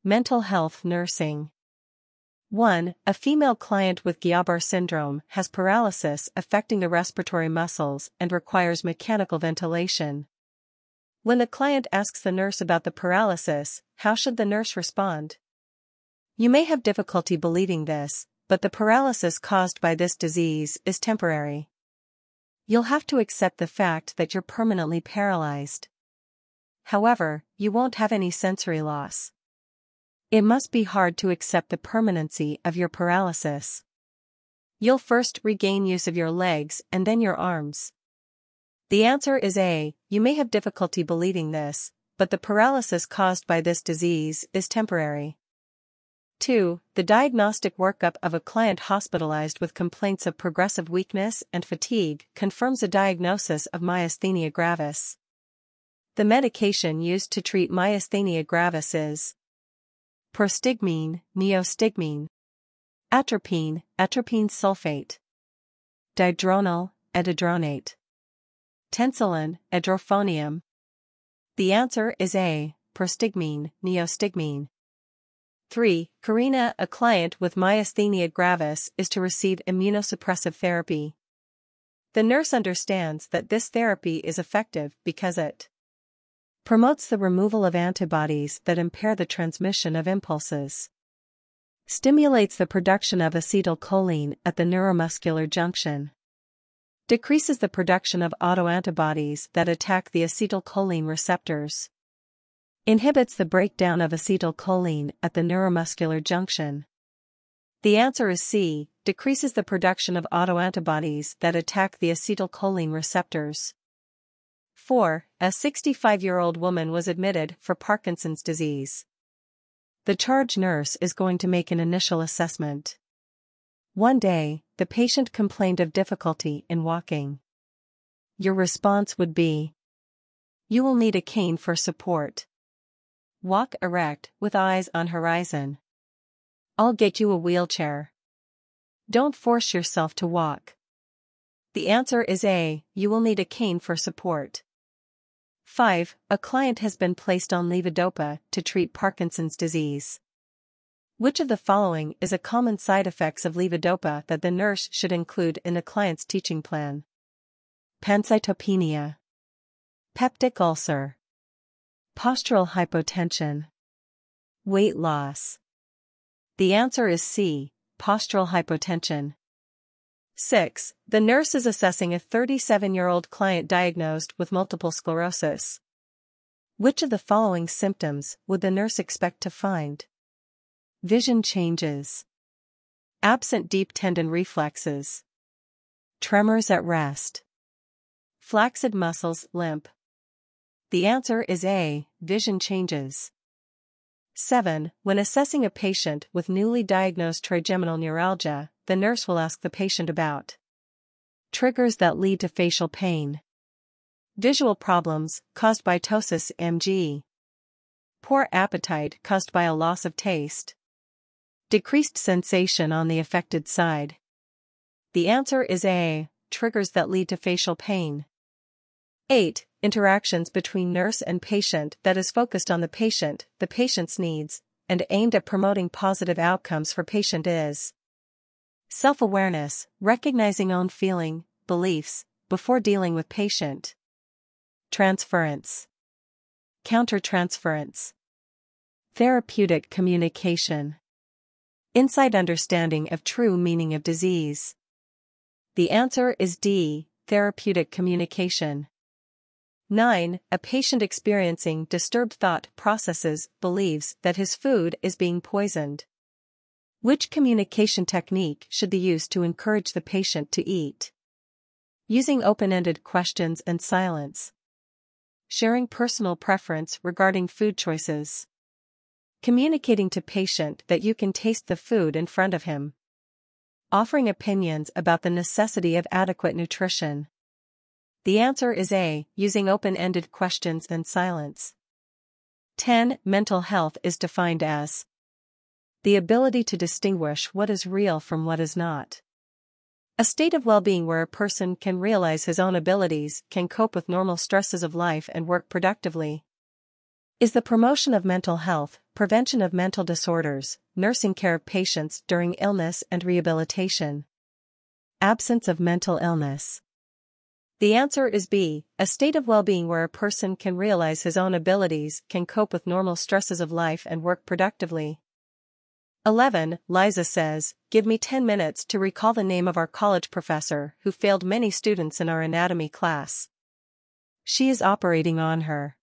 Mental health nursing. 1. A female client with Guillain-Barré syndrome has paralysis affecting the respiratory muscles and requires mechanical ventilation. When the client asks the nurse about the paralysis, how should the nurse respond? You may have difficulty believing this, but the paralysis caused by this disease is temporary. You'll have to accept the fact that you're permanently paralyzed. However, you won't have any sensory loss. It must be hard to accept the permanency of your paralysis. You'll first regain use of your legs and then your arms. The answer is A. You may have difficulty believing this, but the paralysis caused by this disease is temporary. 2. The diagnostic workup of a client hospitalized with complaints of progressive weakness and fatigue confirms a diagnosis of myasthenia gravis. The medication used to treat myasthenia gravis is prostigmine, neostigmine, atropine, atropine sulfate, didronal, edidronate, tensilin, edrophonium. The answer is A. Prostigmine, neostigmine. 3. Karina, a client with myasthenia gravis, is to receive immunosuppressive therapy. The nurse understands that this therapy is effective because it promotes the removal of antibodies that impair the transmission of impulses, stimulates the production of acetylcholine at the neuromuscular junction, decreases the production of autoantibodies that attack the acetylcholine receptors, inhibits the breakdown of acetylcholine at the neuromuscular junction. The answer is C. Decreases the production of autoantibodies that attack the acetylcholine receptors. 4. A 65-year-old woman was admitted for Parkinson's disease. The charge nurse is going to make an initial assessment. One day, the patient complained of difficulty in walking. Your response would be, "You will need a cane for support. Walk erect with eyes on horizon. I'll get you a wheelchair. Don't force yourself to walk." The answer is A. You will need a cane for support. 5. A client has been placed on levodopa to treat Parkinson's disease. Which of the following is a common side effects of levodopa that the nurse should include in the client's teaching plan? Pancytopenia, peptic ulcer, postural hypotension, weight loss. The answer is C. Postural hypotension. 6. The nurse is assessing a 37-year-old client diagnosed with multiple sclerosis. Which of the following symptoms would the nurse expect to find? Vision changes, absent deep tendon reflexes, tremors at rest, flaccid muscles limp. The answer is A. Vision changes. 7. When assessing a patient with newly diagnosed trigeminal neuralgia, the nurse will ask the patient about triggers that lead to facial pain, visual problems caused by ptosis MG, poor appetite caused by a loss of taste, decreased sensation on the affected side. The answer is A. Triggers that lead to facial pain. 8. Interactions between nurse and patient that is focused on the patient's needs, and aimed at promoting positive outcomes for patient is self-awareness, recognizing own feeling, beliefs, before dealing with patient. Transference, countertransference, therapeutic communication, insight understanding of true meaning of disease. The answer is D. Therapeutic communication. 9. A patient experiencing disturbed thought processes believes that his food is being poisoned. Which communication technique should be used to encourage the patient to eat? Using open-ended questions and silence. Sharing personal preference regarding food choices. Communicating to patient that you can taste the food in front of him. Offering opinions about the necessity of adequate nutrition. The answer is A. Using open-ended questions and silence. 10. Mental health is defined as the ability to distinguish what is real from what is not. A state of well-being where a person can realize his own abilities, can cope with normal stresses of life and work productively. Is the promotion of mental health, prevention of mental disorders, nursing care of patients during illness and rehabilitation. Absence of mental illness. The answer is B, a state of well-being where a person can realize his own abilities, can cope with normal stresses of life and work productively. 11. Liza says, give me 10 minutes to recall the name of our college professor who failed many students in our anatomy class. She is operating on her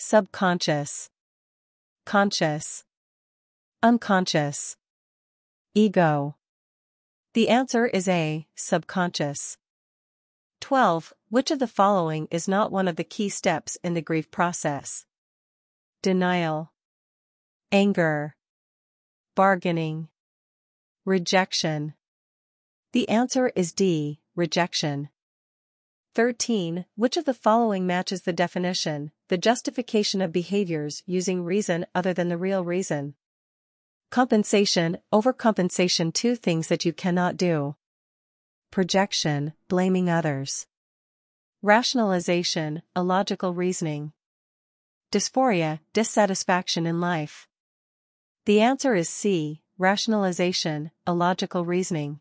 subconscious, conscious, unconscious, ego. The answer is A, subconscious. 12. Which of the following is not one of the key steps in the grief process? Denial, anger, bargaining, rejection. The answer is D, rejection. 13. Which of the following matches the definition, the justification of behaviors using reason other than the real reason? Compensation, overcompensation, 2 things that you cannot do. Projection, blaming others. Rationalization, illogical reasoning. Dysphoria, dissatisfaction in life. The answer is C, rationalization, illogical reasoning.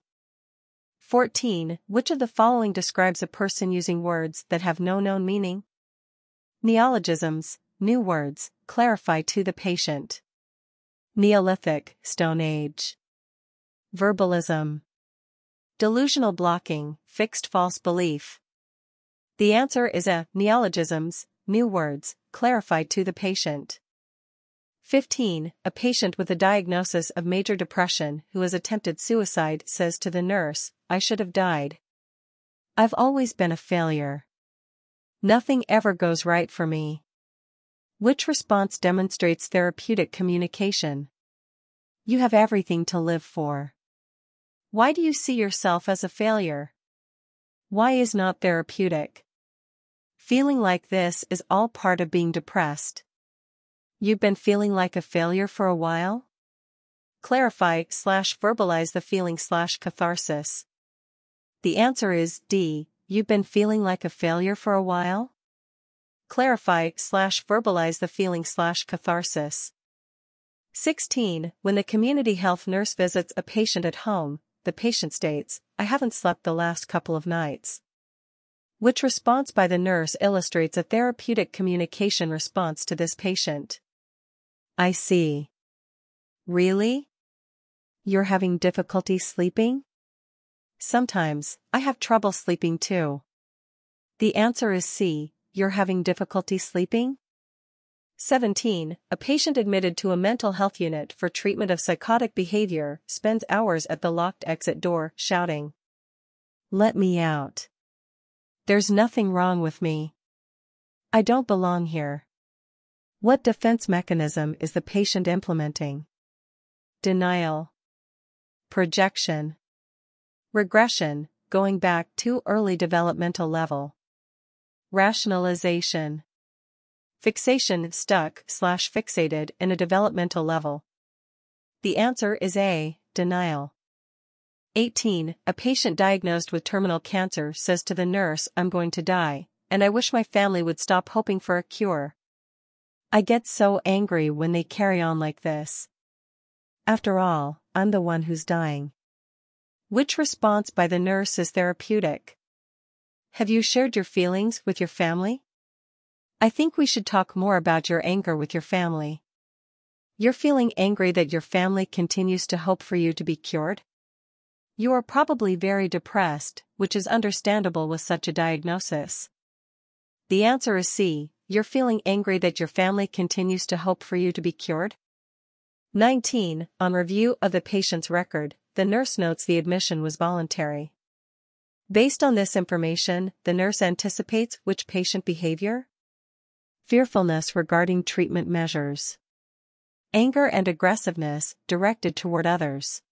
14. Which of the following describes a person using words that have no known meaning? Neologisms, new words, clarify to the patient. Neolithic, Stone Age. Verbalism. Delusional blocking, fixed false belief. The answer is A, neologisms, new words, clarify to the patient. 15. A patient with a diagnosis of major depression who has attempted suicide says to the nurse, I should have died. I've always been a failure. Nothing ever goes right for me. Which response demonstrates therapeutic communication? You have everything to live for. Why do you see yourself as a failure? Why is not therapeutic? Feeling like this is all part of being depressed. You've been feeling like a failure for a while? Clarify/verbalize the feeling/catharsis. The answer is D, you've been feeling like a failure for a while? Clarify/verbalize the feeling/catharsis. 16. When the community health nurse visits a patient at home, the patient states, I haven't slept the last couple of nights. Which response by the nurse illustrates a therapeutic communication response to this patient? I see. Really? You're having difficulty sleeping? Sometimes, I have trouble sleeping too. The answer is C, you're having difficulty sleeping? 17. A patient admitted to a mental health unit for treatment of psychotic behavior spends hours at the locked exit door, shouting, Let me out. There's nothing wrong with me. I don't belong here. What defense mechanism is the patient implementing? Denial. Projection. Regression, going back to early developmental level. Rationalization. Fixation, stuck/fixated in a developmental level. The answer is A, denial. 18. A patient diagnosed with terminal cancer says to the nurse, I'm going to die, and I wish my family would stop hoping for a cure. I get so angry when they carry on like this. After all, I'm the one who's dying. Which response by the nurse is therapeutic? Have you shared your feelings with your family? I think we should talk more about your anger with your family. You're feeling angry that your family continues to hope for you to be cured? You are probably very depressed, which is understandable with such a diagnosis. The answer is C, you're feeling angry that your family continues to hope for you to be cured? 19. On review of the patient's record, the nurse notes the admission was voluntary. Based on this information, the nurse anticipates which patient behavior? Fearfulness regarding treatment measures. Anger and aggressiveness directed toward others.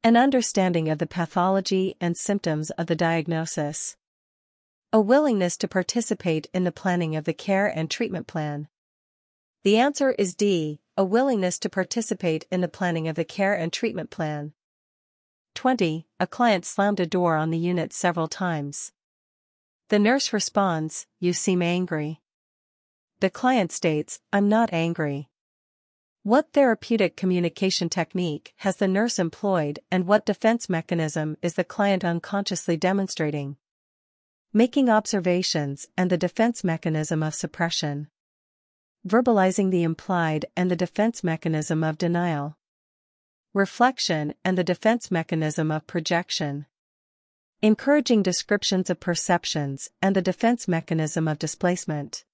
An understanding of the pathology and symptoms of the diagnosis. A willingness to participate in the planning of the care and treatment plan. The answer is D, a willingness to participate in the planning of the care and treatment plan. 20. A client slammed a door on the unit several times. The nurse responds, You seem angry. The client states, "I'm not angry." What therapeutic communication technique has the nurse employed, and what defense mechanism is the client unconsciously demonstrating? Making observations and the defense mechanism of suppression. Verbalizing the implied and the defense mechanism of denial. Reflection and the defense mechanism of projection. Encouraging descriptions of perceptions and the defense mechanism of displacement.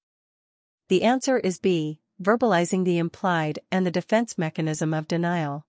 The answer is B, verbalizing the implied and the defense mechanism of denial.